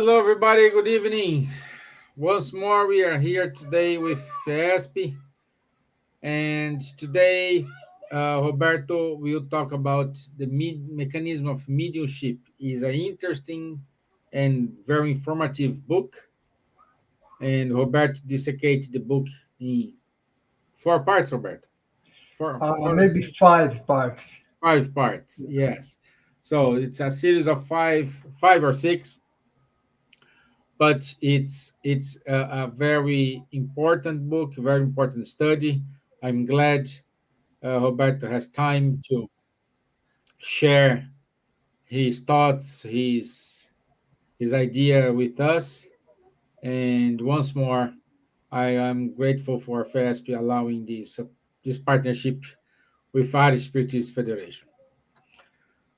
Hello, everybody. Good evening. Once more, we are here today with FESP, and today, Roberto will talk about the mechanism of mediumship. Is an interesting and very informative book, and Roberto dissecates the book in four parts. Roberto, four or Maybe six, 5 parts. five parts. Yes. So it's a series of five or six, but it's a very important book, very important study. I'm glad Roberto has time to share his thoughts, his idea with us. And once more, I am grateful for FASP allowing this partnership with Irish Spiritist Federation.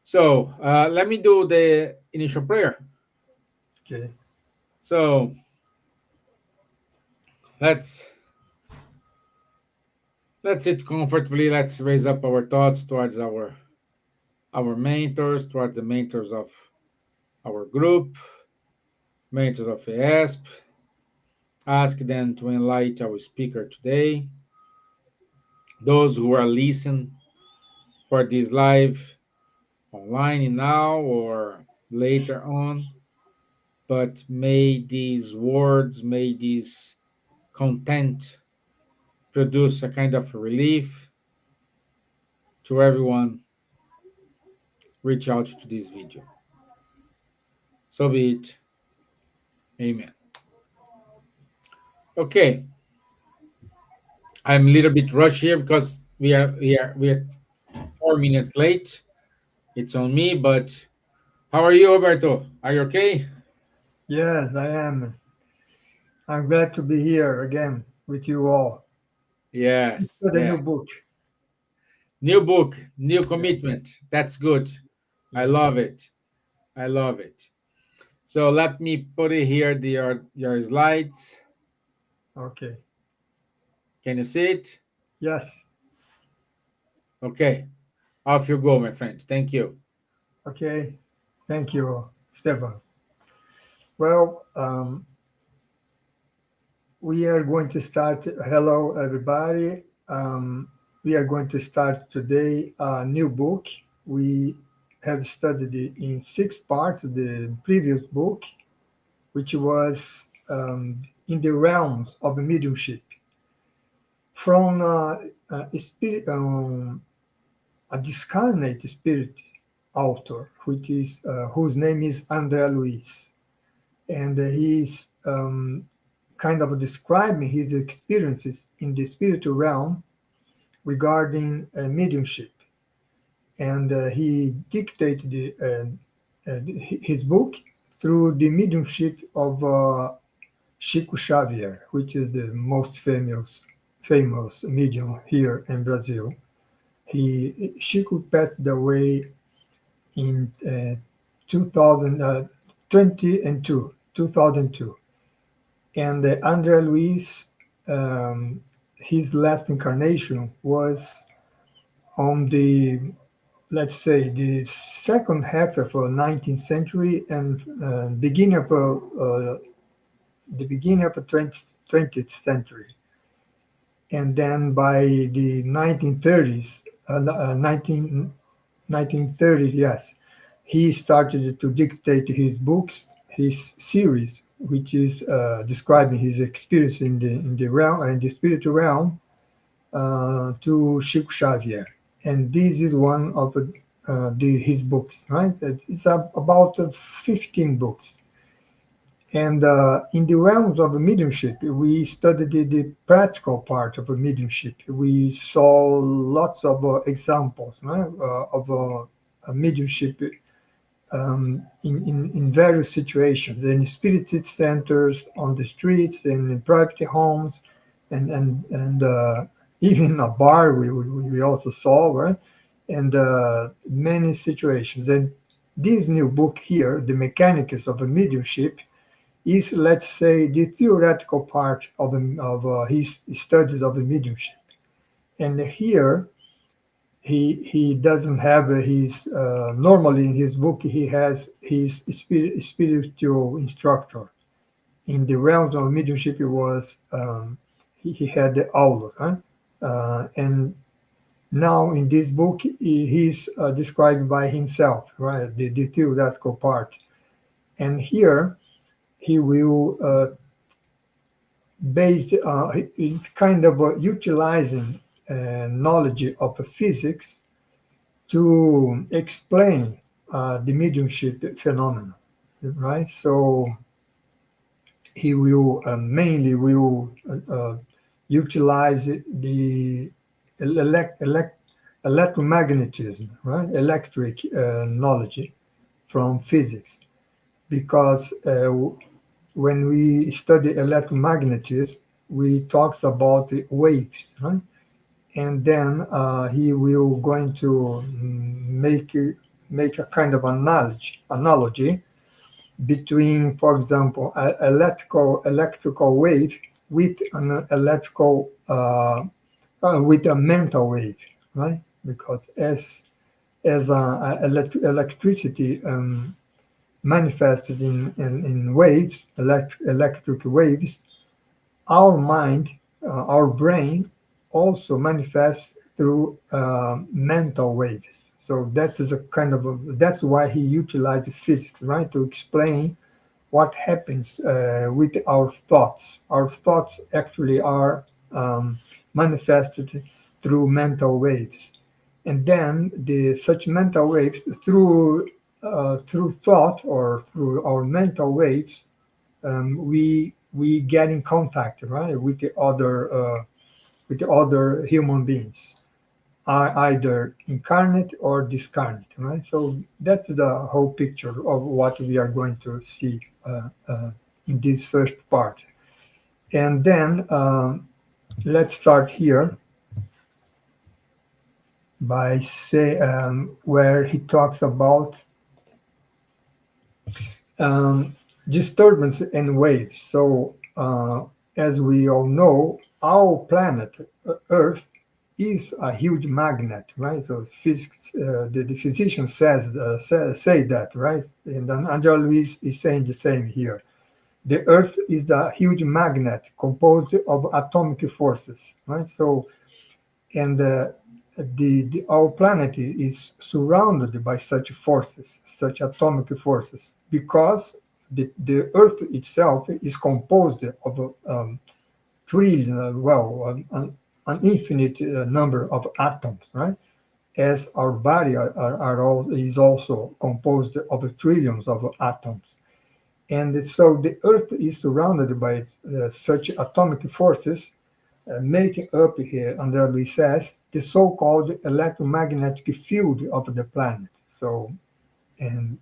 So let me do the initial prayer. Okay. So let's let's sit comfortably. Let's raise up our thoughts towards our mentors, towards the mentors of our group, mentors of ESP. Ask them to enlighten our speaker today. Those who are listening for this live online now or later on, but may these words, may this content produce a kind of relief to everyone. Reach out to this video. So be it. Amen. Okay, I'm a little bit rushed here because we are 4 minutes late. It's on me, but how are you, Roberto? Are you okay? Yes, I am. I'm glad to be here again with you all. It's Yes, for the yeah. new book. New book, new Yeah, commitment. That's good. I yeah. love it. I love it. So let me put it here, your slides. Okay. Can you see it? Yes. Okay. Off you go, my friend. Thank you. Okay. Thank you, Stefan. Well, we are going to start. Hello, everybody. We are going to start today a new book. We have studied it in 6 parts, the previous book, which was in the realms of mediumship, from a discarnate spirit author, which is whose name is Andrea Luiz, and he's kind of describing his experiences in the spiritual realm regarding mediumship, and he dictated his book through the mediumship of Chico Xavier, which is the most famous medium here in Brazil. Chico passed away in 2002, and André Luiz, his last incarnation was on the, let's say, the second half of the 19th century and the beginning of the 20th century. And then by the 1930s, 1930s, yes, he started to dictate his books, his series, which is describing his experience in the realm and the spiritual realm to Chico Xavier. And this is one of his books, right? It's about 15 books. And in the realms of mediumship, we studied the practical part of mediumship. We saw lots of examples, right, of mediumship in various situations, in spirit centers, on the streets, in private homes, and even a bar we also saw, right? And many situations. And this new book here, The Mechanics of a Mediumship, is, let's say, the theoretical part of his studies of the mediumship. And here he doesn't have his normally in his book he has his spiritual instructor. In the realms of mediumship, it was he had the aula, huh? And now in this book, he's described by himself, right? The theoretical part, and here he will based kind of utilizing knowledge of physics to explain the mediumship phenomenon, right? So he will mainly will utilize the elect, elect, electromagnetism, right? Electric knowledge from physics, because when we study electromagnetism, we talks about the waves, right? And then he will going to make a kind of analogy between, for example, electrical wave with an electrical with a mental wave, right? Because as electricity manifested in waves, electric waves, our mind, our brain, also manifests through mental waves. So that is a kind of that's why he utilized physics, right, to explain what happens with our thoughts. Our thoughts actually are manifested through mental waves, and then the such mental waves through thought or through our mental waves, we get in contact, right, with the other human beings, are either incarnate or discarnate, right? So that's the whole picture of what we are going to see in this first part. And then let's start here by say where he talks about um, disturbance and waves. So as we all know, our planet Earth is a huge magnet, right? So physics, the physician say that, right? And then Angela Luis is saying the same here. The Earth is a huge magnet composed of atomic forces, right? So, and our planet is surrounded by such forces, such atomic forces, because the Earth itself is composed of trillion, an infinite number of atoms, right? As our body is also composed of trillions of atoms. And so the Earth is surrounded by such atomic forces, making up here, Andrea Luis says, the so-called electromagnetic field of the planet. So, and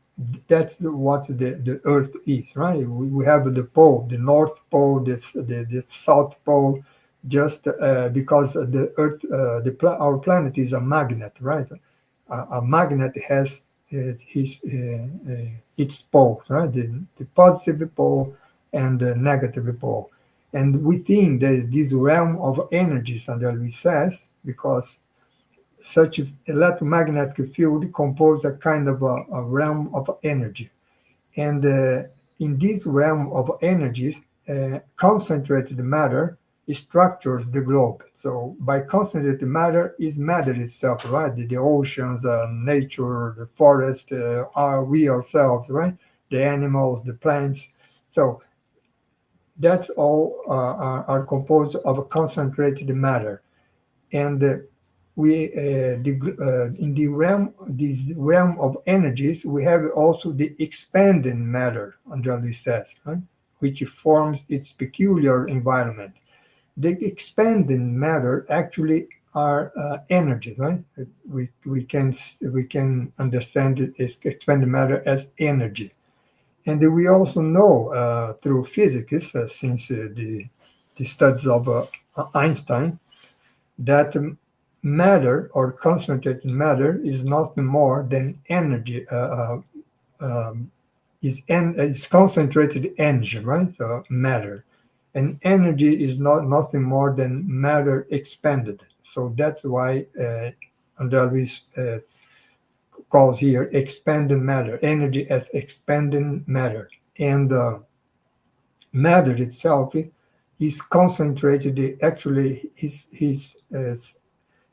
that's what the Earth is, right? We have the pole, the North Pole, the South Pole, just because the Earth, our planet is a magnet, right? A magnet has its poles, right? The positive pole and the negative pole. And within this realm of energies, Andrea Luis says, because such electromagnetic field compose a kind of a realm of energy. And in this realm of energies, concentrated matter structures the globe. So by concentrated matter is matter itself, right? The oceans, nature, the forest, are we ourselves, right? The animals, the plants. So that's all are composed of concentrated matter. And we in the realm this realm of energies we have also the expanding matter, Andrea says, right? Which forms its peculiar environment. The expanding matter actually are energy, right? We can understand it as expanding matter as energy. And we also know through physics, since the studies of Einstein, that matter or concentrated matter is nothing more than energy. Is concentrated energy, right? Matter, and energy is not nothing more than matter expanded. So that's why Andreas calls here expanding matter, energy as expanding matter. And matter itself is concentrated, actually, he's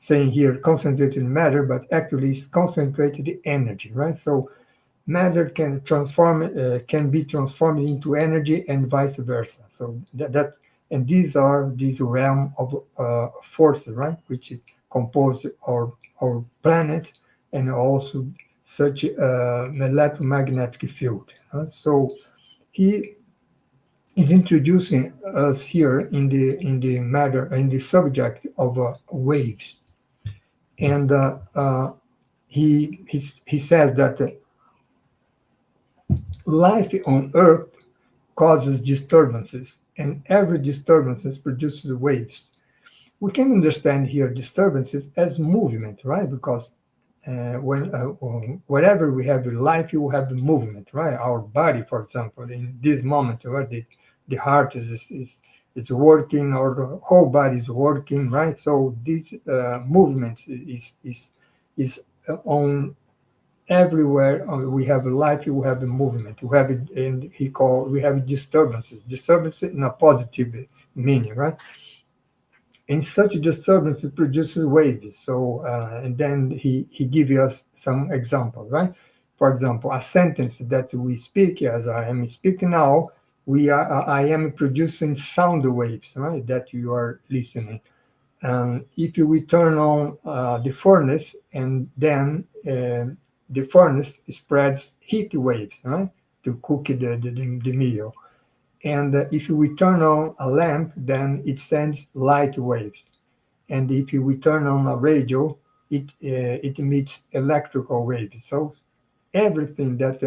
saying here concentrated matter, but actually it's concentrated energy, right? So matter can be transformed into energy and vice versa. So that and these realm of forces, right, which compose our planet and also such an electromagnetic field. So he is introducing us here in the matter in the subject of waves, and he says that life on Earth causes disturbances, and every disturbance produces waves. We can understand here disturbances as movement, right? Because when whatever we have in life, you have the movement, right? Our body, for example, in this moment, right, the heart is working, or the whole body is working, right? So this movement is on everywhere. We have a life, we have a movement, we have it, and we have disturbances in a positive meaning, right? And such disturbances produces waves. So and then he gives us some examples, right? For example, a sentence that we speak, as I am speaking now, I am producing sound waves, right, that you are listening. If we turn on the furnace, and then the furnace spreads heat waves, right, to cook the meal. And if we turn on a lamp, then it sends light waves. And if we turn on a radio, it emits electrical waves. So everything that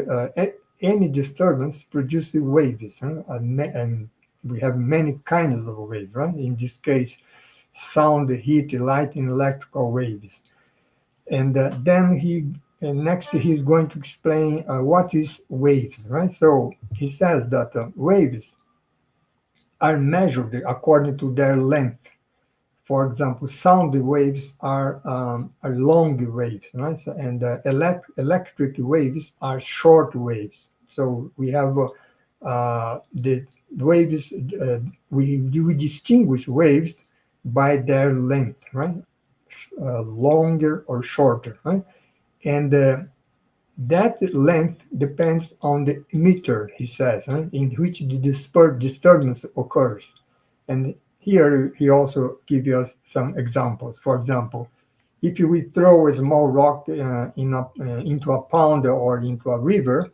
any disturbance produces waves, huh? And we have many kinds of waves, right? In this case, sound, heat, light, and electrical waves. And then next he's going to explain what is waves, right? So he says that waves are measured according to their length. For example, sound waves are long waves, right? So, and electric waves are short waves. So we have the waves. We distinguish waves by their length, right? Longer or shorter, right? And that length depends on the meter, he says, right, in which the disturbance occurs. And here he also gives us some examples. For example, if we throw a small rock into a pond or into a river,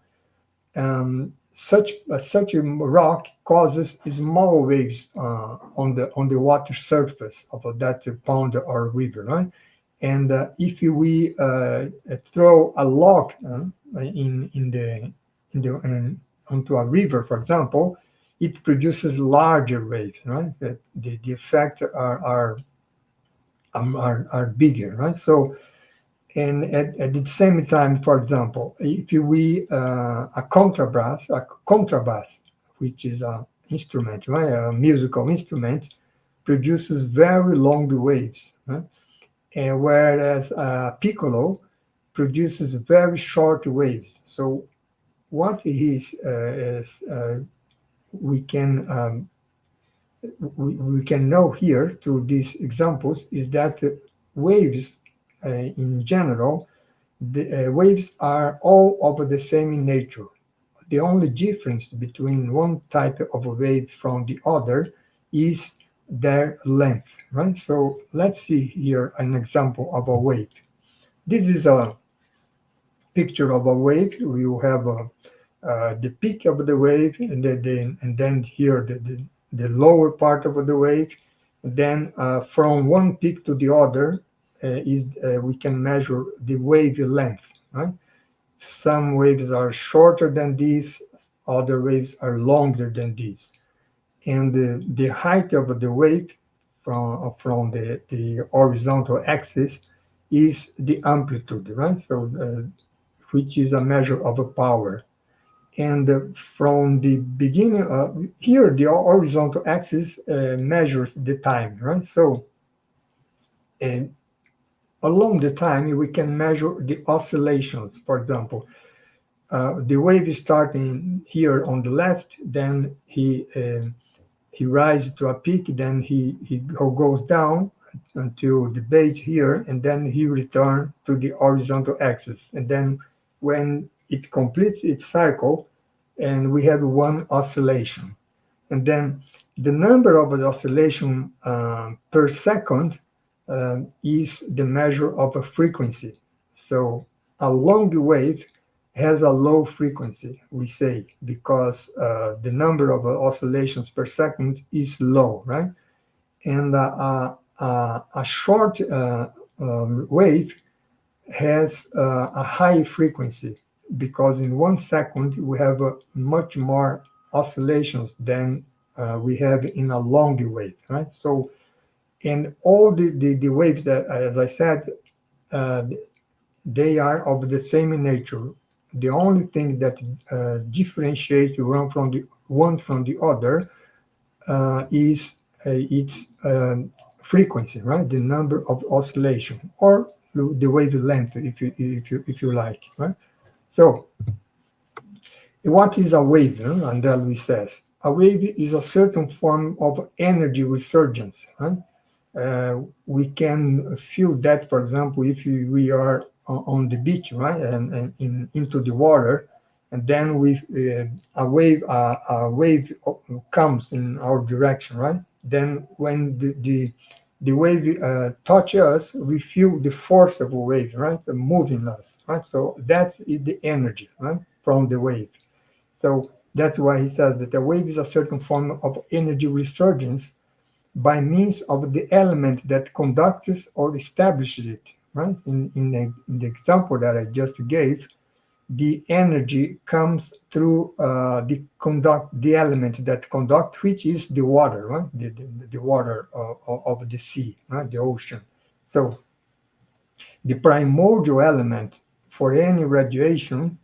such a rock causes small waves on the water surface of that pond or river, right? And if we throw a log onto a river, for example, it produces larger waves, right? The effects are bigger, right? So, and at the same time, for example, if we a contrabass, which is a instrument, right, a musical instrument, produces very long waves, right? And whereas piccolo produces very short waves. So what is we can we can know here through these examples is that waves in general, the waves are all of the same in nature. The only difference between one type of a wave from the other is their length, right? So let's see here an example of a wave. This is a picture of a wave. We will have the peak of the wave, and then here the lower part of the wave. Then from one peak to the other is we can measure the wave length, right? Some waves are shorter than these, other waves are longer than these. And the height of the wave from the horizontal axis is the amplitude, right? So which is a measure of a power. And from the beginning, here the horizontal axis measures the time, right? So and along the time we can measure the oscillations. For example, the wave is starting here on the left, then he rises to a peak, then he goes down until the base here, and then he returns to the horizontal axis. And then when it completes its cycle, and we have one oscillation. And then the number of the oscillation per second is the measure of a frequency. So a long wave has a low frequency, we say, because the number of oscillations per second is low, right? And a short wave has a high frequency because in 1 second we have much more oscillations than we have in a long wave, right? So, and all the waves that, as I said, uh, they are of the same nature. The only thing that differentiates one from the other is its frequency, right? The number of oscillation or the wavelength, if you like, right? So, what is a wave? André Luiz says a wave is a certain form of energy resurgence, right? We can feel that, for example, if we are on the beach, right, and into the water, and then a wave comes in our direction, right? Then when the wave touch us, we feel the force of a wave, right, moving us, right? So that's the energy, right, from the wave. So that's why he says that a wave is a certain form of energy resurgence by means of the element that conducts or establishes it, right? In the example that I just gave, the energy comes through the element that conduct, which is the water, right? The water of the sea, right? The ocean. So the primordial element for any radiation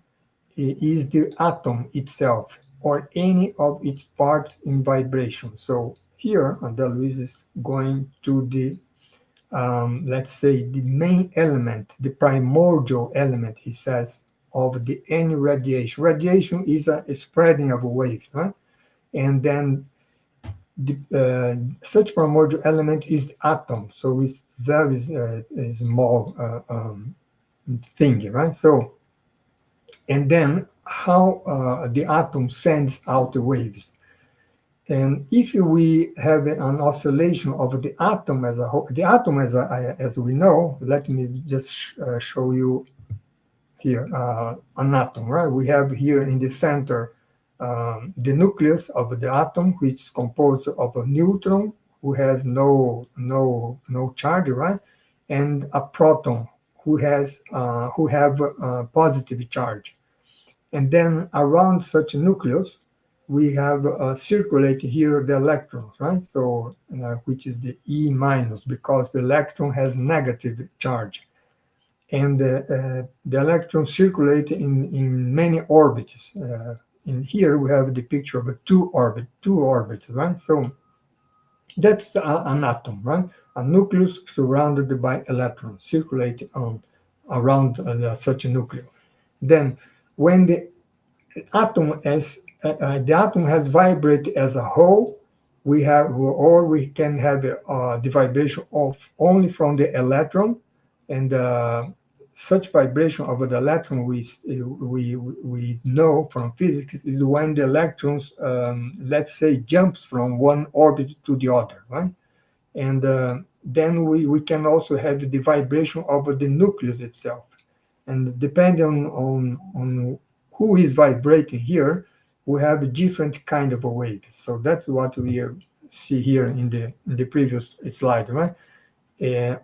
is the atom itself or any of its parts in vibration. So here, André Luiz is going to the, let's say, the main element, the primordial element, he says, of the any radiation. Radiation is a spreading of a wave, right? And then such primordial element is the atom. So it's very small thing, right? So, and then how the atom sends out the waves. And if we have an oscillation of the atom as a whole, the atom as we know, let me just show you here an atom, right? We have here in the center the nucleus of the atom, which is composed of a neutron who has no charge, right? And a proton who have positive charge. And then around such a nucleus, we have circulate here the electrons, right? So, which is the E minus, because the electron has negative charge. And the electrons circulate in many orbits. In here, we have the picture of two orbits, right? So that's an atom, right? A nucleus surrounded by electrons circulating around such a nucleus. Then, when the atom has vibrated as a whole, we can have the vibration of only from the electron, and such vibration of the electron we know from physics is when the electrons, let's say, jumps from one orbit to the other, right? And then we can also have the vibration of the nucleus itself. And depending on who is vibrating here, we have a different kind of a wave. So that's what we see here in the previous slide, right?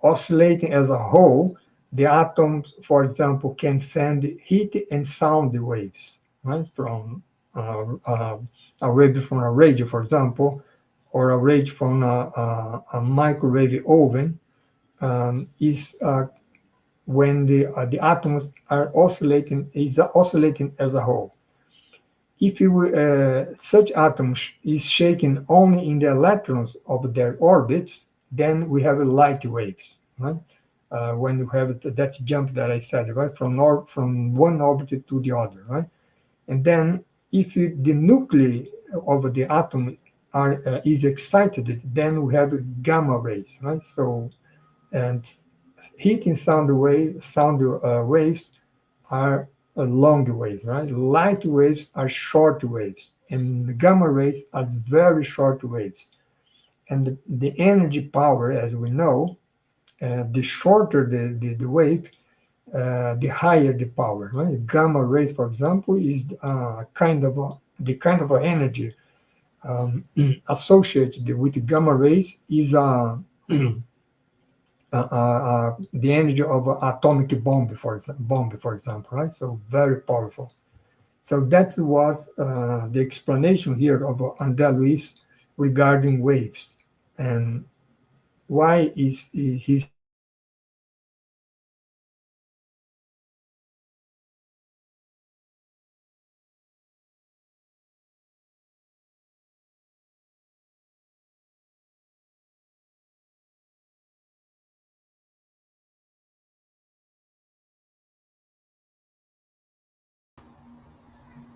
Oscillating as a whole, the atoms, for example, can send heat and sound waves, right? From a wave from a radio, for example, or a wave from a microwave oven, is when the atoms are oscillating as a whole. If such atoms is shaken only in the electrons of their orbits, then we have light waves, right? when you have that jump that I said, right, from one orbit to the other, right? And then if the nuclei of the atom is excited, then we have gamma rays, right? So and heat and sound waves are long waves, right? Light waves are short waves, and the gamma rays are very short waves. And the energy power, as we know, the shorter the wave, the higher the power. Right? Gamma rays, for example, is the kind of energy associated with the gamma rays is the energy of an atomic bomb, for example, right? So very powerful. So that's what the explanation here of André Luiz regarding waves and why is he said that waves are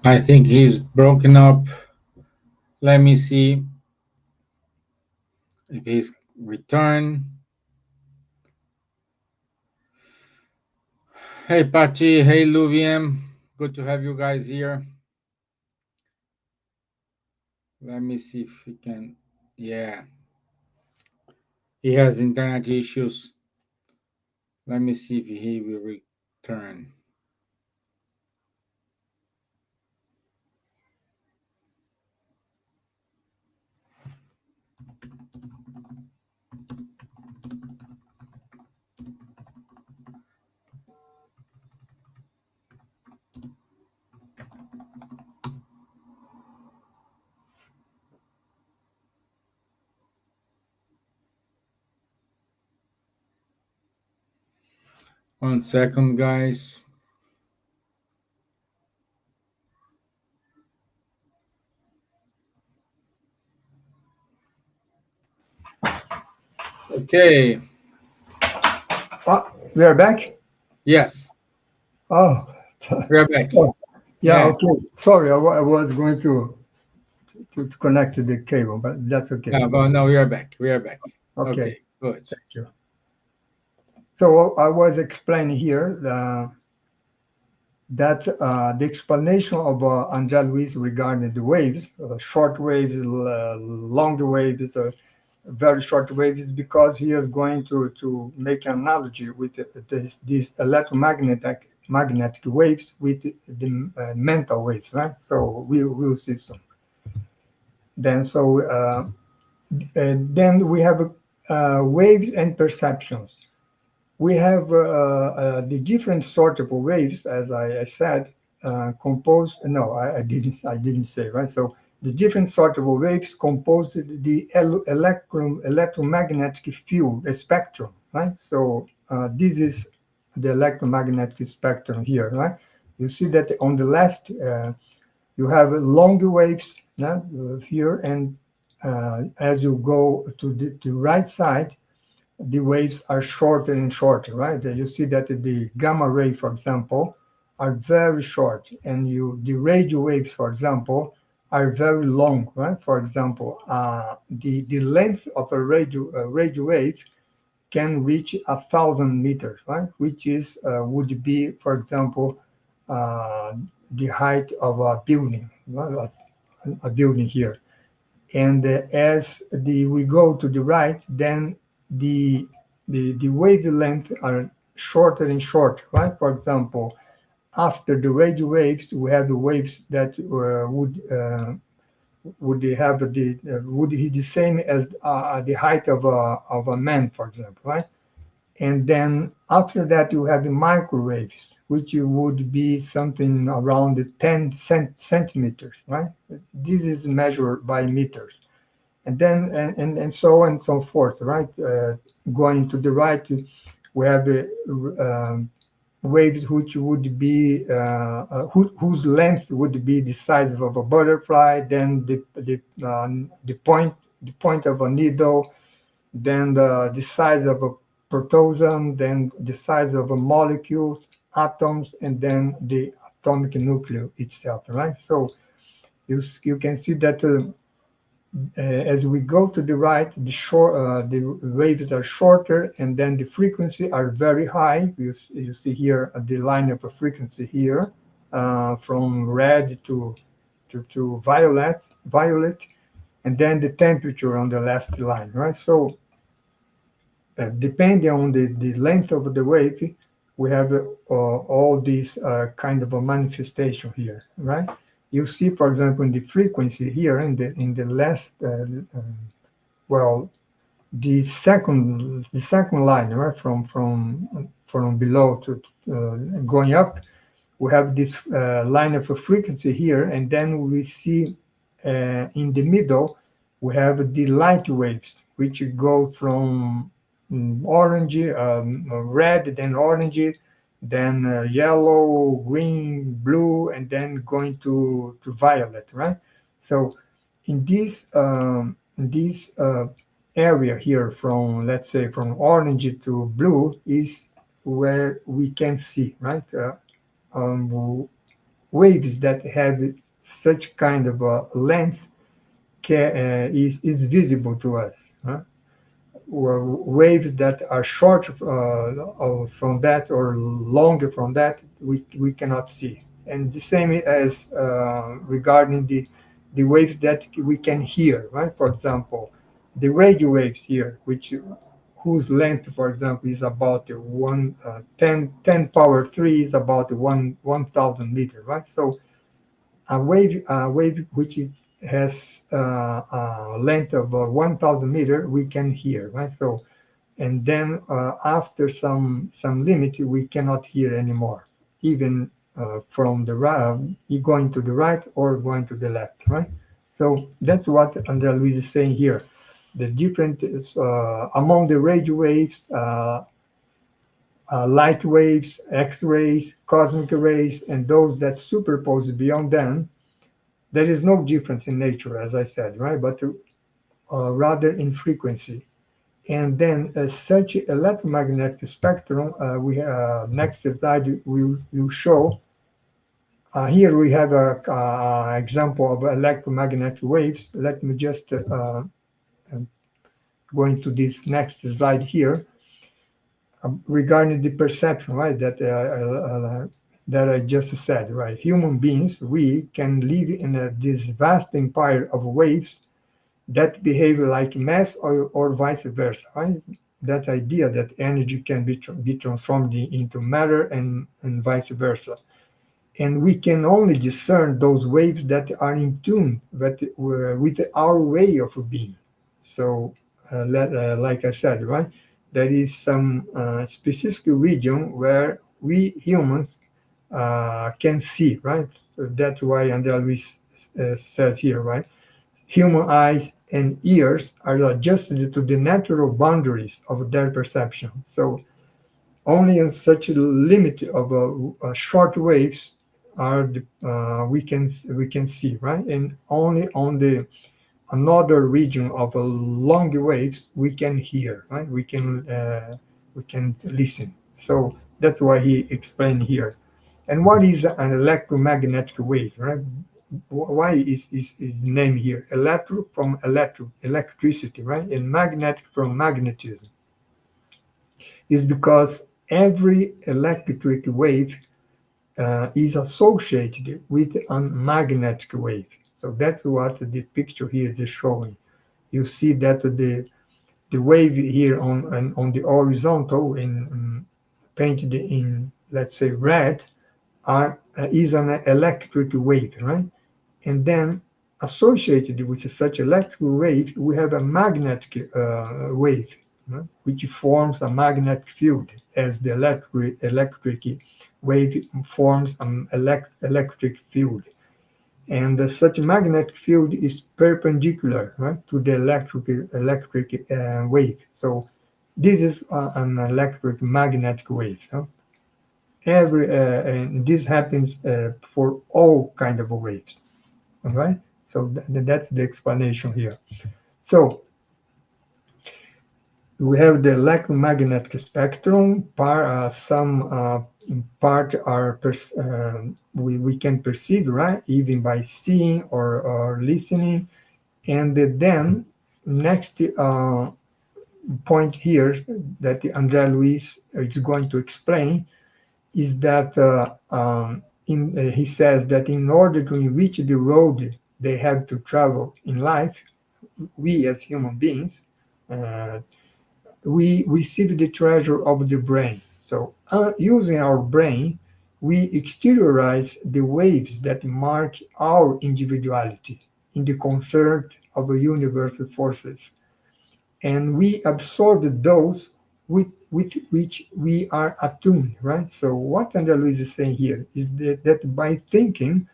I think he's broken up. Let me see if he's returned. Hey, Pachi. Hey, Luviem. Good to have you guys here. Let me see if he can. Yeah, he has internet issues. Let me see if he will return. One second, guys. Okay. we are back. Yes, Oh, we are back. oh, yeah, Yeah. okay. Sorry, I was going to connect to the cable, but that's okay. Yeah, but no, we are back. We are back. Okay, Okay, good. thank you. So I was explaining here that the explanation of André Luiz regarding the waves, short waves, long waves, very short waves, is because he is going to make an analogy with these electromagnetic waves with the mental waves, right? So real system. Then so then we have waves and perceptions. We have the different sort of waves, as I said, composed. No, I didn't say, right. So the different sort of waves composed the electromagnetic field, a spectrum, right. So this is the electromagnetic spectrum here, right. You see that on the left you have long waves, here, and as you go to the right side, the waves are shorter and shorter, right? You see that the gamma ray, for example, are very short, and the radio waves, for example, are very long, right? For example, the length of a radio wave can reach 1,000 meters, right? Which is would be, for example, uh, the height of a building, right? A building here. And as we go to the right, then the the wavelength are shorter and shorter, right? For example, after the radio waves, we have the waves that would have would be the same as the height of a man, for example, right? And then after that, you have the microwaves, which would be something around the 10 centimeters, right? This is measured by meters. And then and so on and so forth, right? Going to the right, we have waves which would be whose length would be the size of a butterfly, then the point of a needle, then the size of a protozoan, then the size of a molecule, atoms, and then the atomic nucleus itself, right? So you can see that as we go to the right, the waves are shorter, and then the frequency are very high. You see here the line of a frequency here, from red to violet, and then the temperature on the last line, right? So depending on the length of the wave, we have all these kind of a manifestation here, right? You see, for example, in the frequency here in the last well, the second line, right, from below to going up, we have this line of a frequency here, and then we see in the middle we have the light waves, which go from orange, red, then orange, then yellow, green, blue, and then going to violet, right? So in this area here, from, let's say, from orange to blue, is where we can see, right, waves that have such kind of a length is visible to us, huh? Or waves that are short from that or longer from that, we cannot see. And the same as regarding the waves that we can hear, right? For example, the radio waves here, which whose length, for example, is about 10 power 3 is about 1,000 meters, right? So a wave which has a length of 1,000 meters, we can hear, right? So, and then after some limit, we cannot hear anymore, even from the right, going to the right or going to the left, right? So that's what Andrea Luis is saying here. The different among the radio waves, light waves, X-rays, cosmic rays, and those that superpose beyond them, there is no difference in nature, as I said, right? But rather in frequency. And then such electromagnetic spectrum, we next slide will show. Here we have an example of electromagnetic waves. Let me just go into this next slide here, regarding the perception, right? That I just said, right? Human beings, we can live in this vast empire of waves that behave like mass, or vice versa, right? That idea that energy can be transformed into matter, and vice versa. And we can only discern those waves that are in tune with our way of being. So, like I said, right, there is some specific region where we humans can see, right? So that's why Andrea Luis says here, right? Human eyes and ears are adjusted to the natural boundaries of their perception. So only in such a limit of short waves we can see, right? And only on the another region of long waves we can hear, right? We can listen. So that's why he explained here. And what is an electromagnetic wave, right? Why is name here? Electricity, right? And magnetic from magnetism, is because every electric wave is associated with a magnetic wave. So that's what the picture here is showing. You see that the wave here on the horizontal, painted in, let's say, red, is an electric wave, right? And then associated with such electric wave, we have a magnetic wave, right, which forms a magnetic field, as the electric wave forms an electric field. And such magnetic field is perpendicular, right, to the electric wave. So this is an electric magnetic wave. Huh? And this happens for all kind of waves. All right. So that's the explanation here. So We have the electromagnetic spectrum. Some part are we can perceive, right, even by seeing or listening. And then next point here that André Luis is going to explain is that he says that in order to reach the road they have to travel in life, we as human beings, uh, we receive the treasure of the brain. So, using our brain, we exteriorize the waves that mark our individuality in the concert of universal forces, and we absorb those with which we are attuned, right? So, what Andrea Luiz is saying here is that by thinking,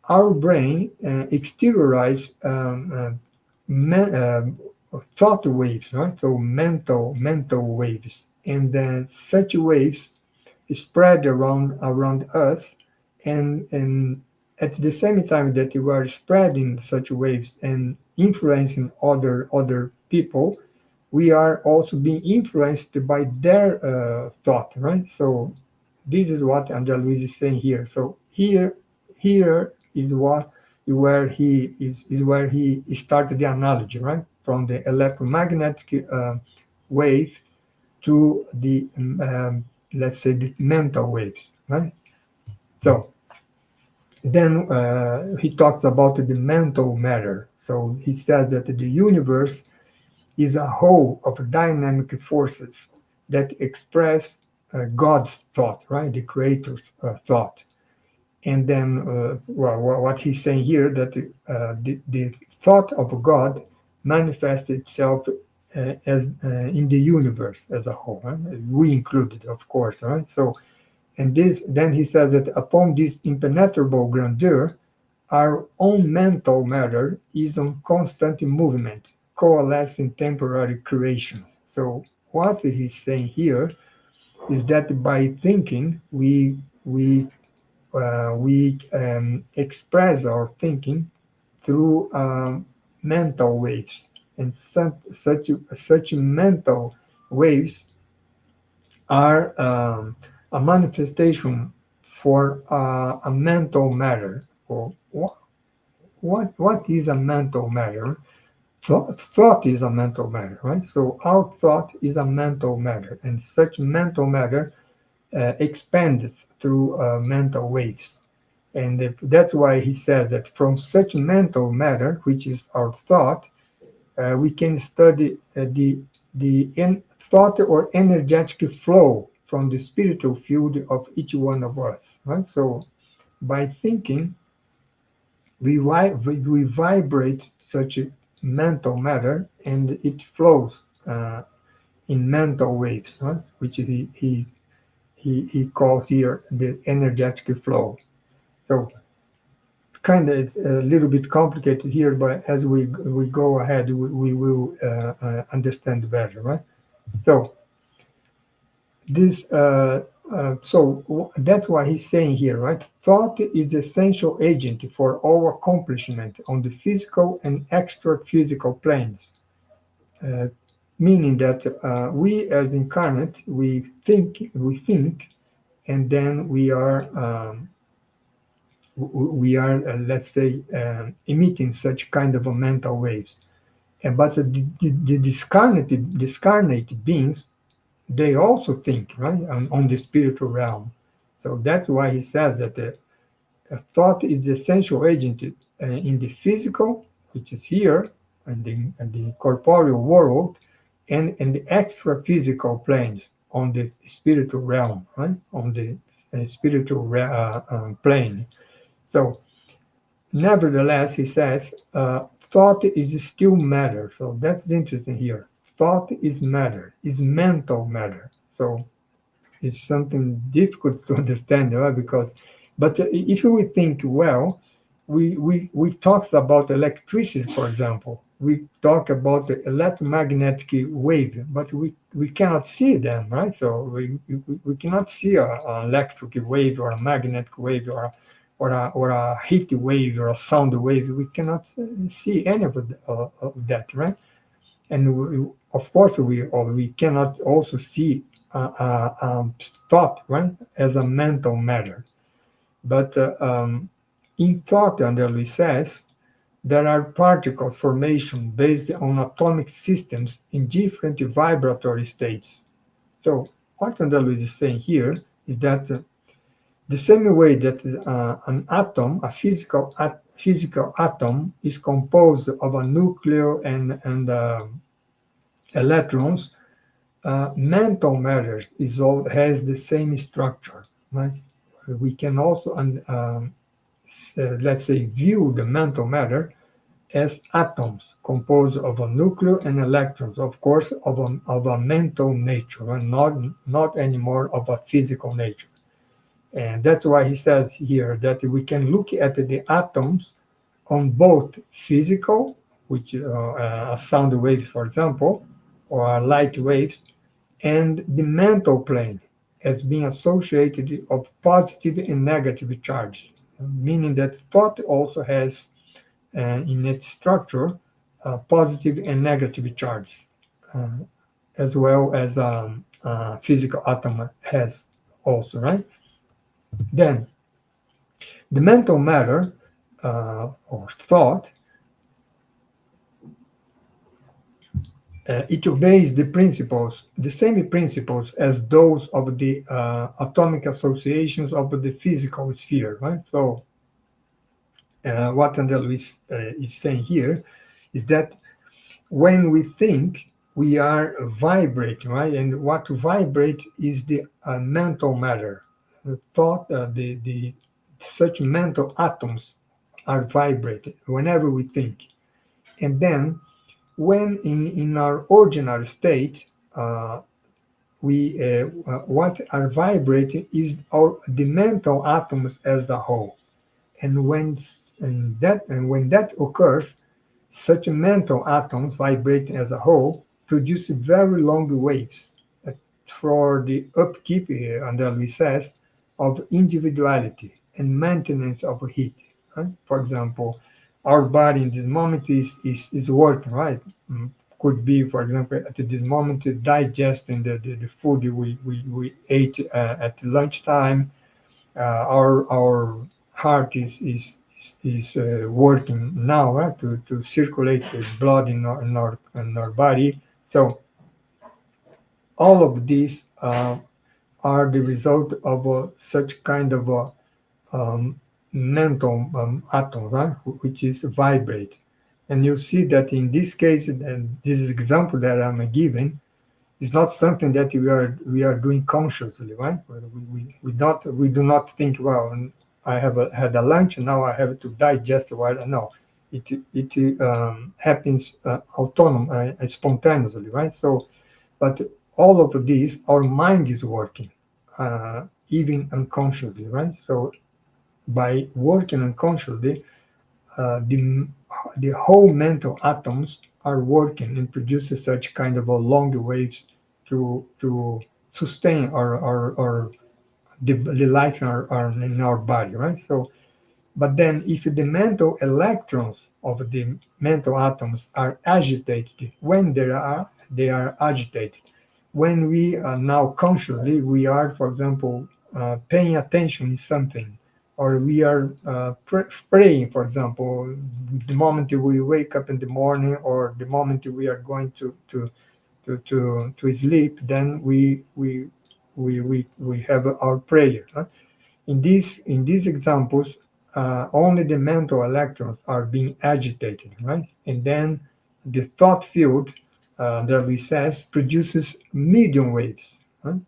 our brain exteriorize thought waves, right? So mental waves, and then such waves spread around us, and at the same time that you are spreading such waves and influencing other people, we are also being influenced by their thought, right? So this is what Andrea Luiz is saying here. So here is what is where he started the analogy, right? From the electromagnetic wave to the let's say the mental waves, right? So then he talks about the mental matter. So he says that the universe is a whole of dynamic forces that express God's thought, right? The Creator's thought. And then, what he's saying here that the thought of God manifests itself as in the universe as a whole, right? We included, of course, right? So, and this then he says that upon this impenetrable grandeur, our own mental matter is on constant movement, coalescing temporary creations. So what he's saying here is that by thinking, we express our thinking through mental waves, and such mental waves are a manifestation for a mental matter. Or what is a mental matter? Thought is a mental matter, right? So our thought is a mental matter, and such mental matter expands through mental waves. And that's why he said that from such mental matter, which is our thought, we can study the thought or energetic flow from the spiritual field of each one of us. Right? So by thinking, we vibrate such a mental matter, and it flows in mental waves, right? Which he called here the energetic flow. So kind of a little bit complicated here, but as we go ahead, we will understand better, right? So this that's why he's saying here, right? Thought is the essential agent for all accomplishment on the physical and extra physical planes. Uh, Meaning that we as incarnate, we think, and then we are let's say emitting such kind of a mental waves. But the discarnate beings, they also think, right, on the spiritual realm. So that's why he says that thought is the essential agent in the physical, which is here, and the corporeal world, and in the extra physical planes on the spiritual realm, right, on the spiritual plane. So nevertheless, he says, thought is still matter. So that's interesting here. Thought is matter, is mental matter. So it's something difficult to understand, right? Because, but if we think well, we talk about electricity, for example. We talk about the electromagnetic wave, but we cannot see them, right? So we cannot see an electric wave or a magnetic wave or a heat wave or a sound wave. We cannot see any of that, right? And of course, we cannot also see thought, right, as a mental matter. But in thought, Anderley says, there are particle formation based on atomic systems in different vibratory states. So what Anderley is saying here is that the same way that an atom, a physical atom, is composed of a nucleus and electrons, mental matter has the same structure. Right? We can also, let's say, view the mental matter as atoms composed of a nucleus and electrons, of course, of a mental nature, and not anymore of a physical nature. And that's why he says here that we can look at the atoms on both physical, which sound waves, for example, or light waves, and the mental plane as being associated of positive and negative charges, meaning that thought also has in its structure positive and negative charges, uh, as well as physical atom has also, right? Then the mental matter or thought, it obeys the principles, the same principles as those of the atomic associations of the physical sphere, right? So what Andel is saying here is that when we think, we are vibrating, right? And what vibrate is the mental matter. The thought, the such mental atoms are vibrated whenever we think. And then when in our ordinary state, we what are vibrating is the mental atoms as a whole. And when that occurs, such mental atoms vibrating as a whole produce very long waves for the upkeep here, André says, of individuality and maintenance of heat. Right? For example, our body in this moment is working, right? Could be, for example, at this moment, digesting the food we ate at lunchtime. Our heart is working now, right, to circulate the blood in our body. So all of these are the result of such kind of mental atom, right, which is vibrate. And you see that in this case, and this example that I'm giving, is not something that we are doing consciously, right? We do not think, well, I have had a lunch and now I have to digest what. No, it happens spontaneously, right? So, but all of these, our mind is working, even unconsciously, right? So by working unconsciously, the whole mental atoms are working and produces such kind of a long waves to sustain our the life in our body, right? So, but then if the mental electrons of the mental atoms are agitated, when they are agitated, when we are now consciously, we are, for example, paying attention in something, or we are praying, for example, the moment we wake up in the morning, or the moment we are going to sleep, then we have our prayer. Huh? In these examples, only the mental electrons are being agitated, right? And then the thought field, that we says, produces medium waves. Right?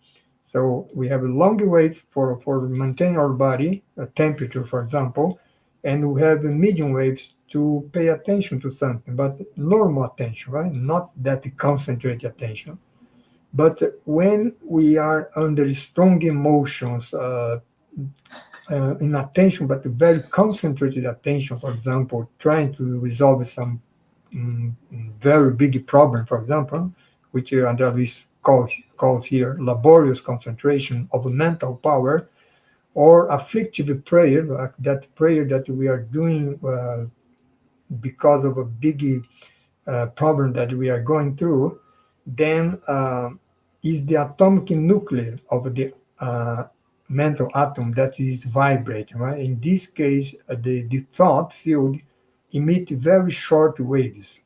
So we have a longer waves for maintaining our body temperature, for example, and we have medium waves to pay attention to something, but normal attention, right? Not that concentrated attention. But when we are under strong emotions, in attention, but very concentrated attention, for example, trying to resolve some very big problem, for example, which Andreas calls here laborious concentration of mental power, or afflictive prayer, like that prayer that we are doing because of a big problem that we are going through, then is the atomic nucleus of the mental atom that is vibrating, right? In this case, the thought field emit very short waves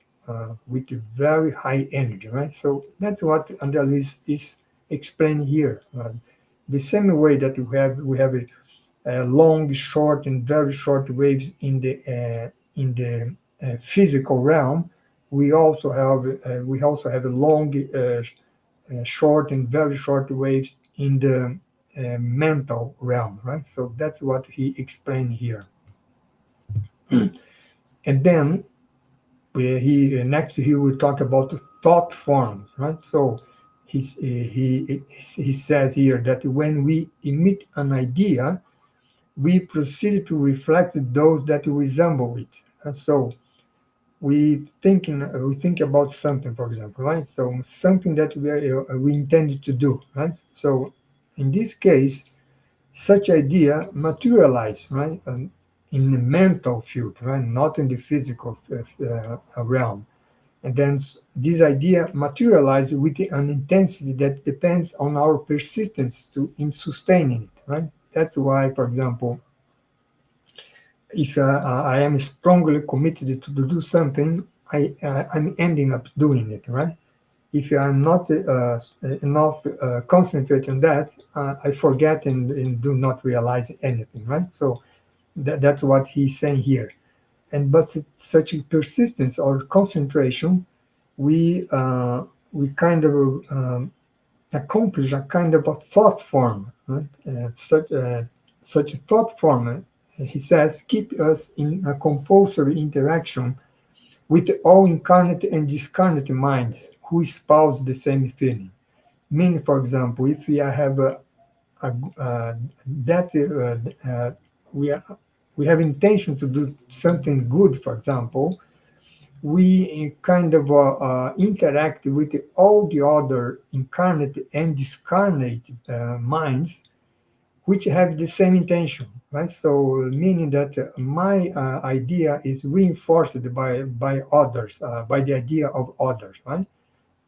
with very high energy, right? So that's what Andrea Luis is explaining here. The same way that we have long, short, and very short waves in the physical realm, we also have a long, short, and very short waves in the mental realm, right? So that's what he explained here. And then he next he will talk about the thought forms, right? So he says here that when we emit an idea, we proceed to reflect those that resemble it. And so we think about something, for example, right? So something that we intended to do, right? So in this case, such idea materialize, right, in the mental field, right, not in the physical realm. And then this idea materializes with an intensity that depends on our persistence in sustaining it, right? That's why, for example, if I am strongly committed to do something, I'm ending up doing it, right? If I'm not enough concentrate on that, I forget and do not realize anything, right? So that's what he's saying here. And but such a persistence or concentration, we kind of accomplish a kind of a thought form, right? Such a thought form, he says, keep us in a compulsory interaction with all incarnate and discarnate minds who espouse the same feeling. Meaning, for example, if we have a that we are, we have intention to do something good, for example, we kind of interact with all the other incarnate and discarnate minds which have the same intention, right? So meaning that my idea is reinforced by others, by the idea of others, right?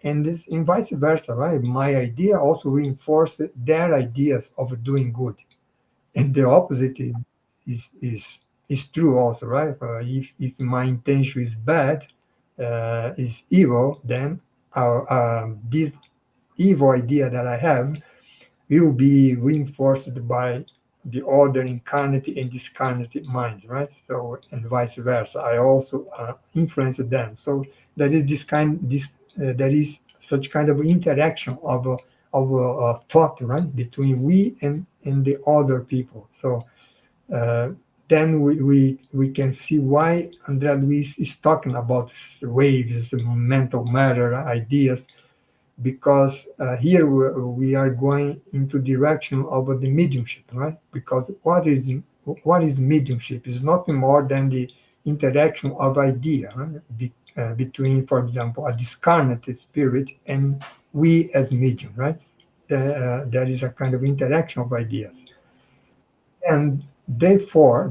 And this and vice versa, right? My idea also reinforces their ideas of doing good, and the opposite is true also, right? If my intention is bad, is evil, then this evil idea that I have will be reinforced by the other incarnate and discarnate minds, right? So and vice versa. I also influence them. So that is that is such kind of interaction of thought, right, between we and the other people. So uh, then we can see why Andrea Luis is talking about waves, mental matter, ideas, because here we are going into direction of the mediumship, right? Because what is mediumship is nothing more than the interaction of idea, right? Between, for example, a discarnate spirit and we as medium, right? There is a kind of interaction of ideas, and therefore,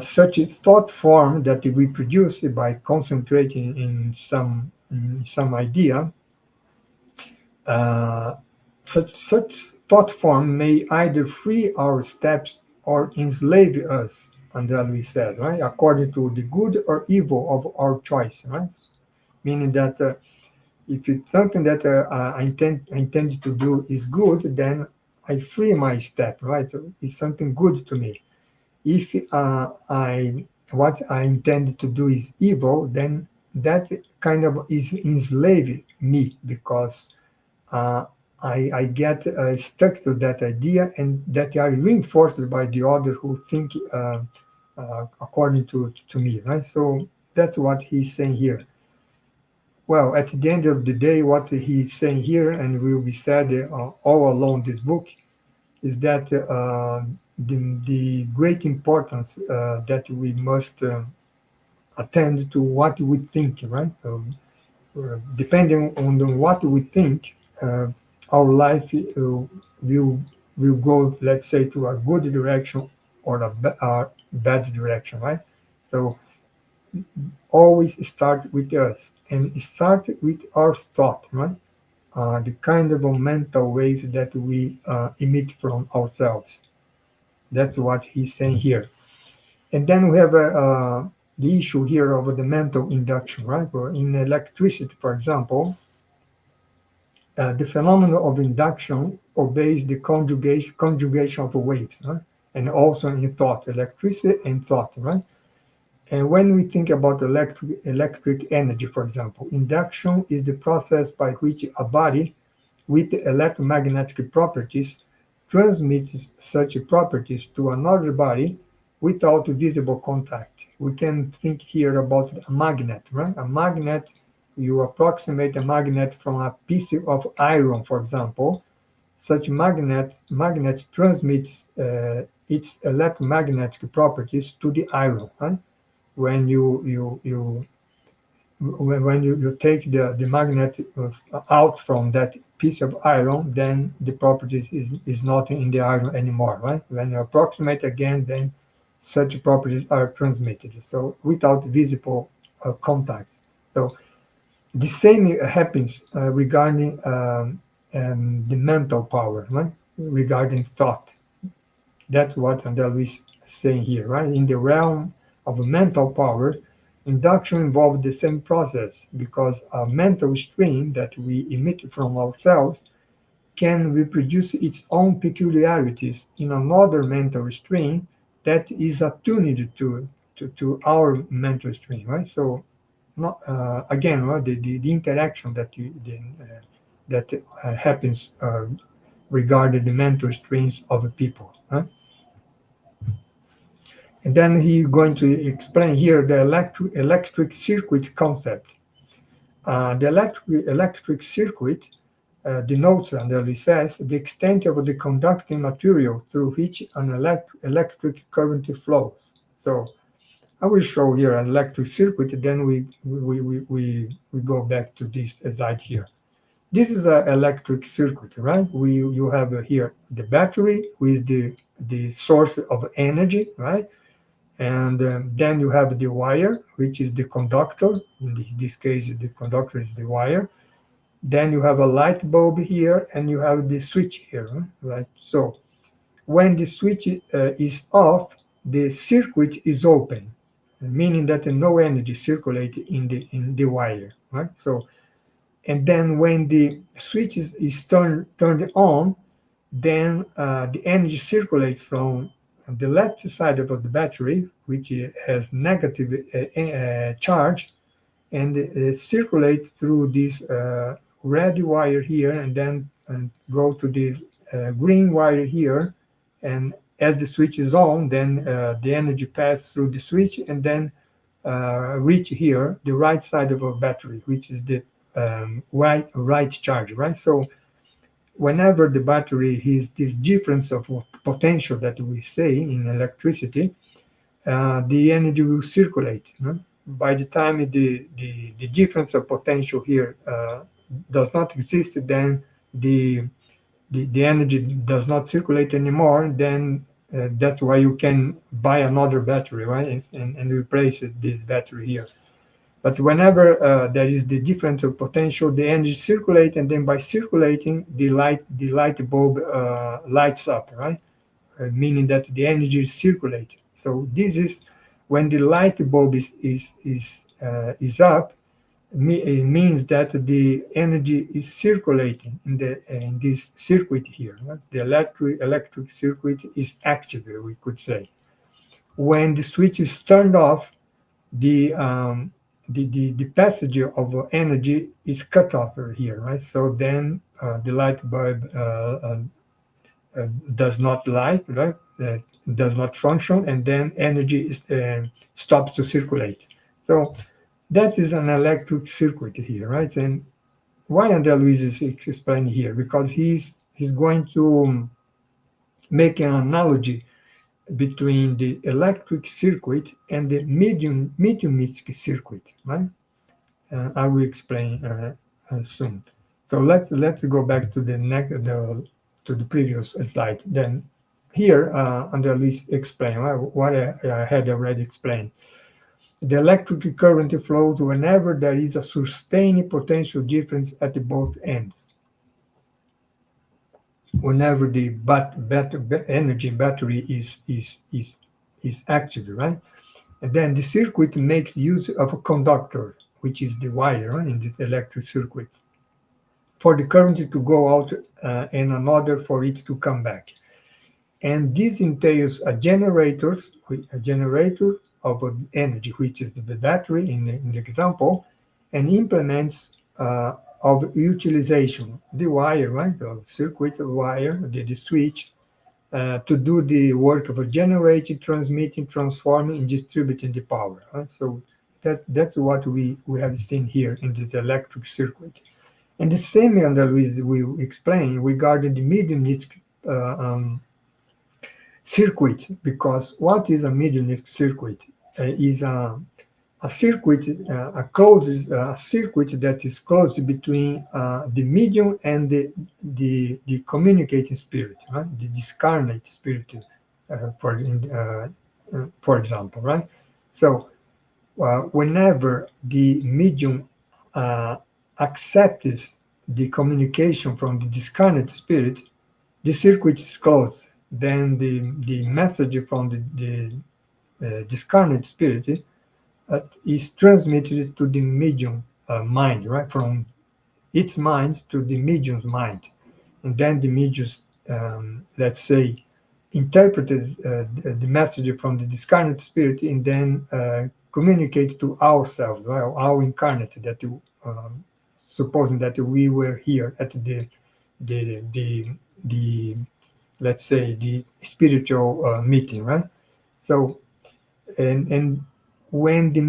such a thought form that we produce by concentrating in some idea, uh, such thought form may either free our steps or enslave us, Andrea Luis said, right? According to the good or evil of our choice, right? Meaning that if it's something that I intend to do is good, then I free my step, right? It's something good to me. If I what I intend to do is evil, then that kind of is enslave me because uh, I get stuck to that idea, and that are reinforced by the other who think according to me, right? So that's what he's saying here. Well, at the end of the day, what he's saying here, and will be said all along this book, is that the great importance that we must attend to what we think, right? Depending on what we think, our life will will go, let's say, to a good direction or a bad direction, right? So always start with us and start with our thought, right? The kind of a mental wave that we emit from ourselves. That's what he's saying here. And then we have the issue here of the mental induction, right? Where in electricity, for example, the phenomenon of induction obeys the conjugation of waves, right? And also in thought, electricity and thought, right? And when we think about electric energy, for example, induction is the process by which a body with electromagnetic properties transmits such properties to another body without visible contact. We can think here about a magnet, right? A magnet, you approximate a magnet from a piece of iron, for example. Such magnet transmits its electromagnetic properties to the iron, right? When you take the magnet out from that piece of iron, then the properties is not in the iron anymore, right? When you approximate again, then such properties are transmitted. So without visible contact. So the same happens regarding the mental power, right? Regarding thought. That's what Andel is saying here, right? In the realm of mental power, induction involves the same process because a mental stream that we emit from ourselves can reproduce its own peculiarities in another mental stream that is attuned to our mental stream, right? So, not, again, right, the interaction that happens regarding the mental streams of people. Right? And then he's going to explain here the electric circuit concept. The electric circuit denotes, and he says, the extent of the conducting material through which an electric current flows. So I will show here an electric circuit, then we go back to this slide here. This is an electric circuit, right? You have here the battery with the source of energy, right? And then you have the wire, which is the conductor. In this case, the conductor is the wire. Then you have a light bulb here, and you have the switch here, right? So when the switch is off, the circuit is open, meaning that no energy circulates in the wire, right? So, and then when the switch is turned on, then the energy circulates from the left side of the battery, which has negative charge, and it circulates through this red wire here, and then go to the green wire here. And as the switch is on, then the energy passes through the switch and then reach here, the right side of a battery, which is the right charge, right? So whenever the battery has this difference of potential that we say in electricity, the energy will circulate. By the time the difference of potential here does not exist, then the the energy does not circulate anymore, then that's why you can buy another battery, right? And replace this battery here. But whenever there is the difference of potential, the energy circulate, and then by circulating, the light bulb lights up, right? Meaning that the energy is circulating. So this is when the light bulb is up. It means that the energy is circulating in this circuit here. Right? The electric circuit is active, we could say. When the switch is turned off, the passage of energy is cut off here, right? So then the light bulb does not light, right? Does not function, and then energy stops to circulate. So that is an electric circuit here, right? And why André Luiz is explaining here? Because he's going to make an analogy between the electric circuit and the mediumistic circuit, right? I will explain soon. So let's go back to to the previous slide. Then here, André Luiz explained what I had already explained. The electric current flows whenever there is a sustained potential difference at both ends. Whenever the energy battery is active, right? And then the circuit makes use of a conductor, which is the wire, right, in this electric circuit, for the current to go out and another for it to come back. And this entails a generator of energy, which is the battery in the example, and implements of utilization, the wire, right, the circuit wire, the switch, to do the work of generating, transmitting, transforming, and distributing the power. Right? So that's what we have seen here in this electric circuit. And the same, André Luiz, we explained regarding the mediumnistic circuit, because what is a mediumnistic circuit? Is a circuit, a circuit that is closed between the medium and the communicating spirit, right? The discarnate spirit, for example, right? So whenever the medium uh, accepts the communication from the discarnate spirit, the circuit is closed. Then the message from the discarnate spirit is transmitted to the medium mind, right? From its mind to the medium's mind. And then the medium, let's say, interpreted the message from the discarnate spirit and then communicate to ourselves, right? Our incarnate, that supposing that we were here at the let's say the spiritual meeting, right? So and when the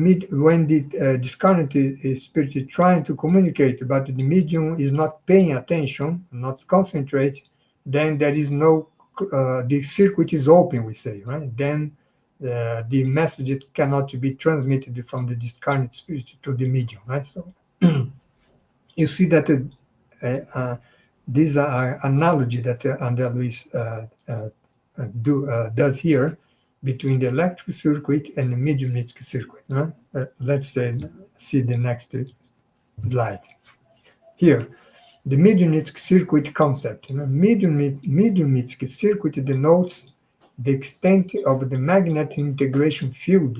discarnate spirit is trying to communicate, but the medium is not paying attention, not concentrate, then there is no the circuit is open, we say, right? Then the message cannot be transmitted from the discarnate spirit to the medium, right? So you see that this analogy that Andrea Luis does here between the electric circuit and the mediumnistic circuit. Right? Let's see the next slide. Here, the mediumnistic circuit concept. Mediumnistic circuit denotes the extent of the magnetic integration field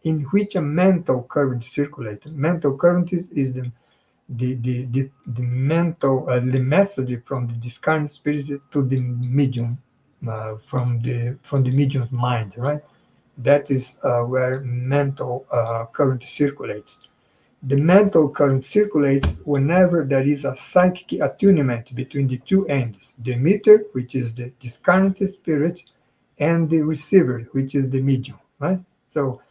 in which a mental current circulates. Mental current is the mental the message from the discarnate spirit to the medium from the medium's mind, right? That is where mental current circulates. The mental current circulates whenever there is a psychic attunement between the two ends, the emitter, which is the discarnate spirit, and the receiver, which is the medium, right? So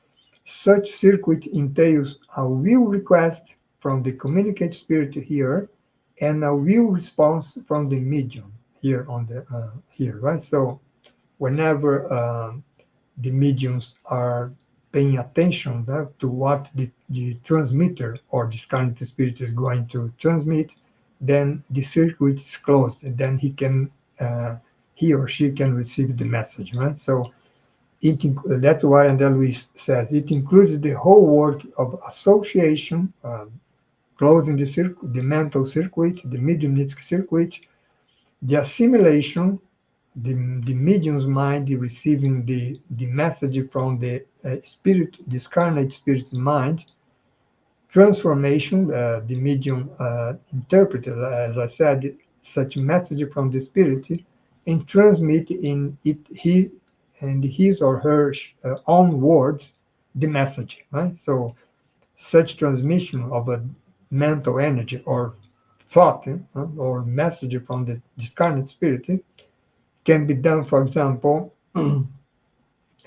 such circuit entails a will request from the communicate spirit here and a will response from the medium here on the here, right? So whenever the mediums are paying attention to what the transmitter or discarnate spirit is going to transmit, then the circuit is closed, and then he or she can receive the message, right? So that's why André Luis says it includes the whole work of association, closing the circuit, the mental circuit, the mediumnistic circuit, the assimilation, the medium's mind receiving the message from the spirit, discarnate spirit's mind, transformation, the medium interpreted, as I said, such message from the spirit and transmit in his or her own words the message, right? So such transmission of a mental energy or thought or message from the discarnate spirit can be done, for example,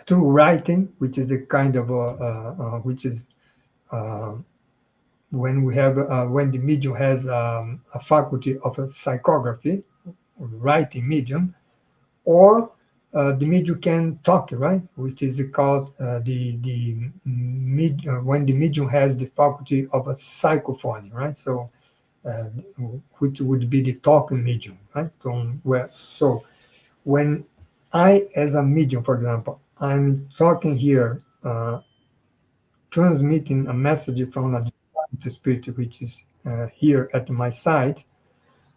through writing, which is a kind of which is uh, when the medium has a faculty of a psychography, writing medium, or the medium can talk, right? Which is called when the medium has the faculty of a psychophony, right? So, uh, which would be the talking medium, right? So when I, as a medium, for example, I'm talking here transmitting a message from a spirit which is here at my side,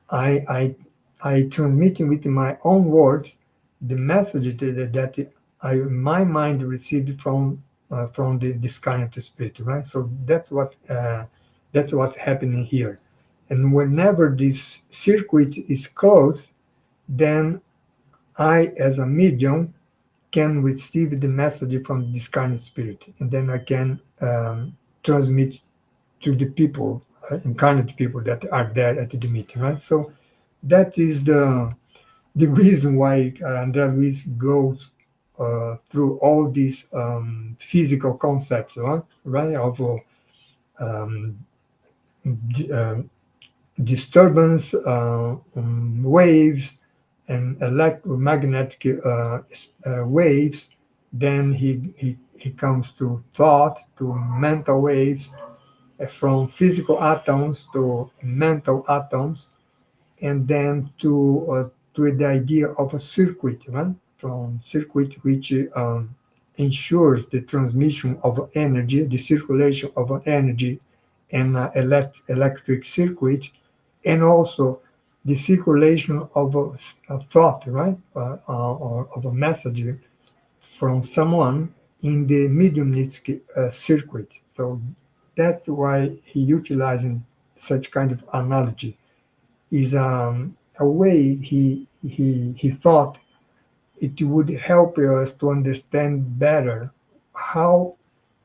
I, I, I transmitting with my own words the message that my mind received from the discarnate spirit, right? So that's what's happening here. And whenever this circuit is closed, then I, as a medium, can receive the message from this kind of spirit, and then I can transmit to the people, incarnate people that are there at the meeting, right? So that is the reason why André Luis goes through all these physical concepts, right? Of um, d- disturbance, waves, and electromagnetic waves. Then he comes to thought, to mental waves, from physical atoms to mental atoms, and then to the idea of a circuit, right? From circuit which ensures the transmission of energy, the circulation of energy, and electric circuit, and also the circulation of a thought, right, or of a message from someone in the mediumnistic circuit. So that's why he utilizing such kind of analogy. Is a way he thought it would help us to understand better how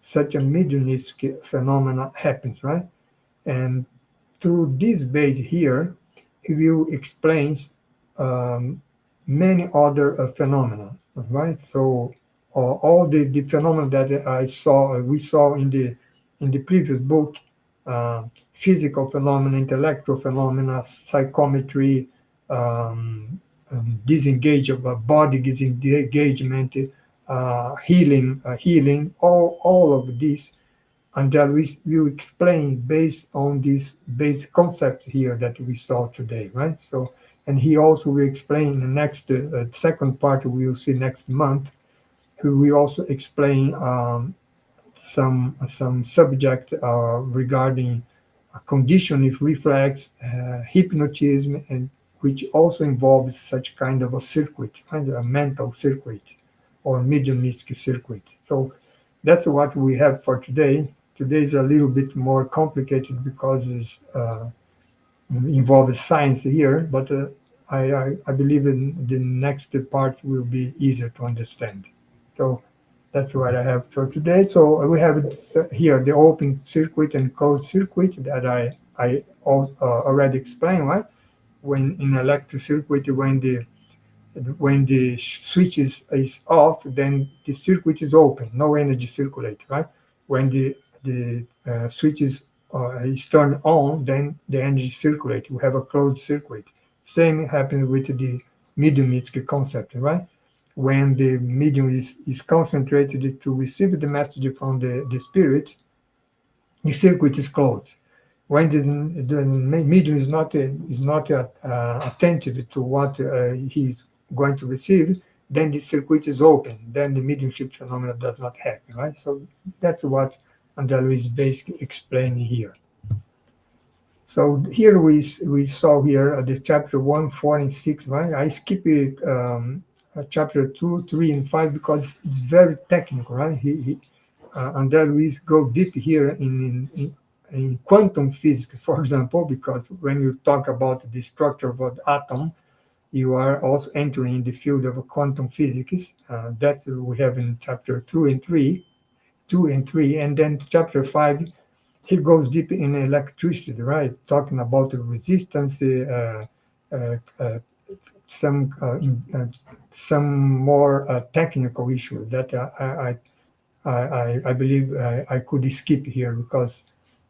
such a mediumistic phenomena happens, right? And through this base here, he will explain um, many other phenomena, right? So all the phenomena that we saw in the previous book, physical phenomena, intellectual phenomena, psychometry, disengage of body disengagement, healing, all of this, and that we will explain based on these basic concepts here that we saw today, right? So, and he also will explain the next second part we will see next month. He will also explain some subject regarding conditioning reflex, hypnotism, and which also involves such kind of a circuit, kind of a mental circuit or mediumistic circuit. So that's what we have for today. Today is a little bit more complicated because it's involves science here, but I believe in the next part will be easier to understand. So that's what I have for today. So we have here the open circuit and closed circuit that I already explained, right? When in electric circuit, when the switch is off, then the circuit is open, no energy circulate, right? When the switch is turned on, then the energy circulate. We have a closed circuit. Same happens with the mediumistic concept, right? When the medium is concentrated to receive the message from the spirit, the circuit is closed. When the medium is not attentive to what he's going to receive, then the circuit is open. Then the mediumship phenomena does not happen, right? So that's what Andalou is basically explaining here. So here we saw here the chapter 1, 4, and 6, right? I skip it, chapter 2, 3, and 5 because it's very technical, right? And then we go deep here in quantum physics, for example, because when you talk about the structure of an atom, you are also entering the field of quantum physics. That we have in chapter 2 and 3, and then chapter 5, he goes deep in electricity, right? Talking about the resistance, some some more technical issues that I believe I could skip here because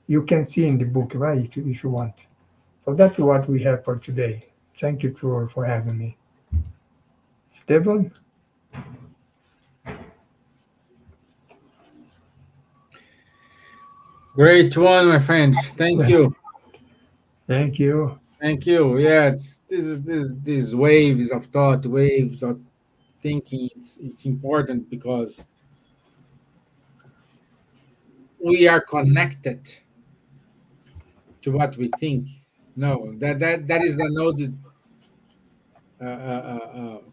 you can see in the book, right, if you want. So that's what we have for today. Thank you for having me. Stephen, Great one, my friend. Thank you. thank you. Thank you. Yeah, it's these waves of thought, waves of thinking. It's important because we are connected to what we think. No, that is an old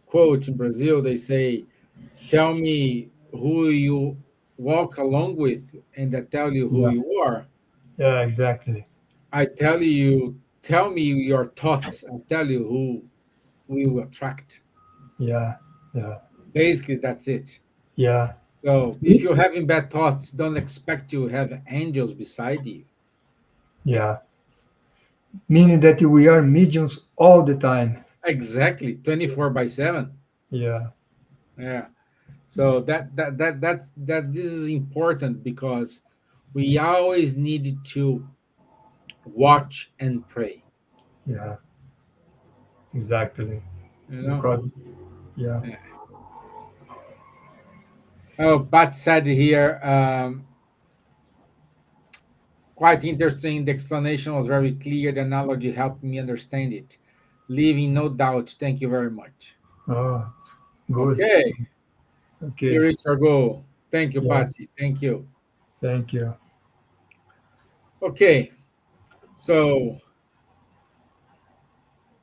quote in Brazil. They say, "Tell me who you walk along with, and I tell you who Yeah. you are." Yeah. Exactly. I tell you, tell me your thoughts. I tell you who we will attract. Yeah. Yeah. Basically, that's it. Yeah. So if you're having bad thoughts, don't expect to have angels beside you. Yeah. Meaning that we are mediums all the time. Exactly, 24 by 7. Yeah. Yeah. So that this is important because we always need to watch and pray. Yeah. Exactly. You know. Because yeah. Yeah. Oh, Pat said here, quite interesting. The explanation was very clear. The analogy helped me understand it, leaving no doubt. Thank you very much. Oh, good. Okay, we Okay. reach our goal. Thank you, Yeah. Patty. Thank you. Thank you. Okay, so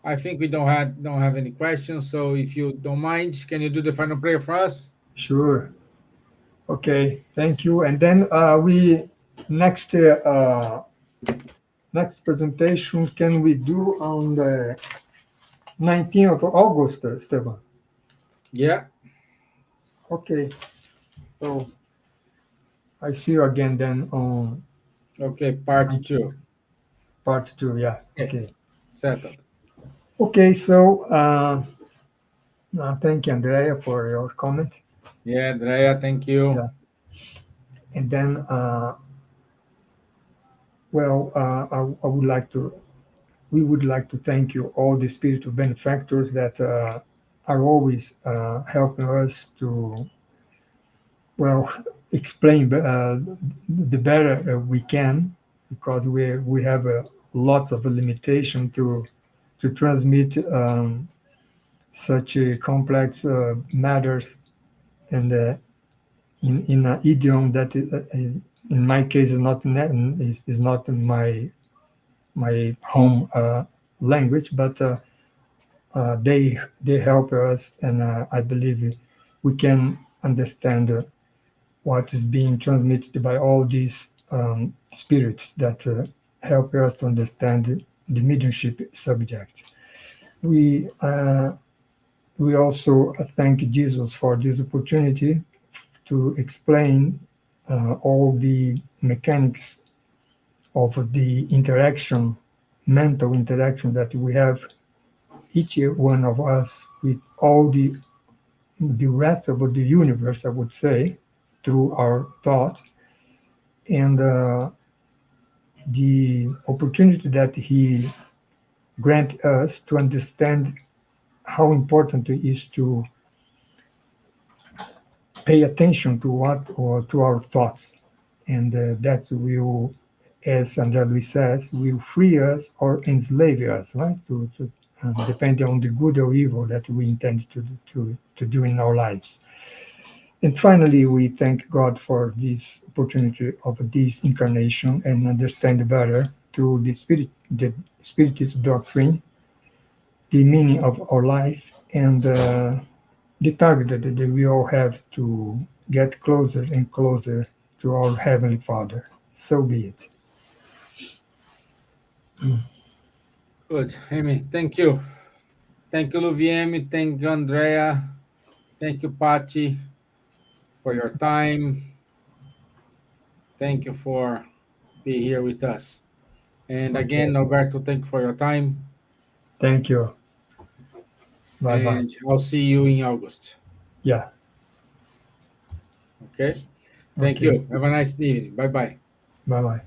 I think we don't have any questions. So if you don't mind, can you do the final prayer for us? Sure. Okay. Thank you. And then we next next presentation can we do on the 19th of August, Esteban? Yeah. Okay. So I see you again then on Okay, part two. part two. Yeah. Okay, Okay. settled. Okay. So thank you, Andrea, for your comment. Yeah, Andrea, thank you. Yeah. And then, well, I would like to, we would like to thank you, all the spiritual benefactors that are always helping us to, well, explain the better we can, because we have lots of limitation to transmit such complex matters and in an idiom that in my case is not is not my home language, but they help us, and I believe we can understand what is being transmitted by all these spirits that help us to understand the mediumship subject. We we also thank Jesus for this opportunity to explain all the mechanics of the interaction, mental interaction that we have, each one of us, with all the rest of the universe, I would say, through our thoughts, and the opportunity that he grant us to understand how important it is to pay attention to what or to our thoughts, and that will, as Andrea Luis says, will free us or enslave us, right? Depending on the good or evil that we intend to do in our lives. And finally, we thank God for this opportunity of this incarnation and understand better through the Spiritist doctrine, the meaning of our life, and the target that we all have to get closer and closer to our Heavenly Father. So be it. Good. Amy, thank you. Thank you, Luviemi. Thank you, Andrea. Thank you, Patty, for your time. Thank you for being here with us. And Okay. again, Roberto, thank you for your time. Thank you. Bye bye. And I'll see you in August. Yeah. Okay. Thank Okay. you. Have a nice evening. Bye bye. Bye bye.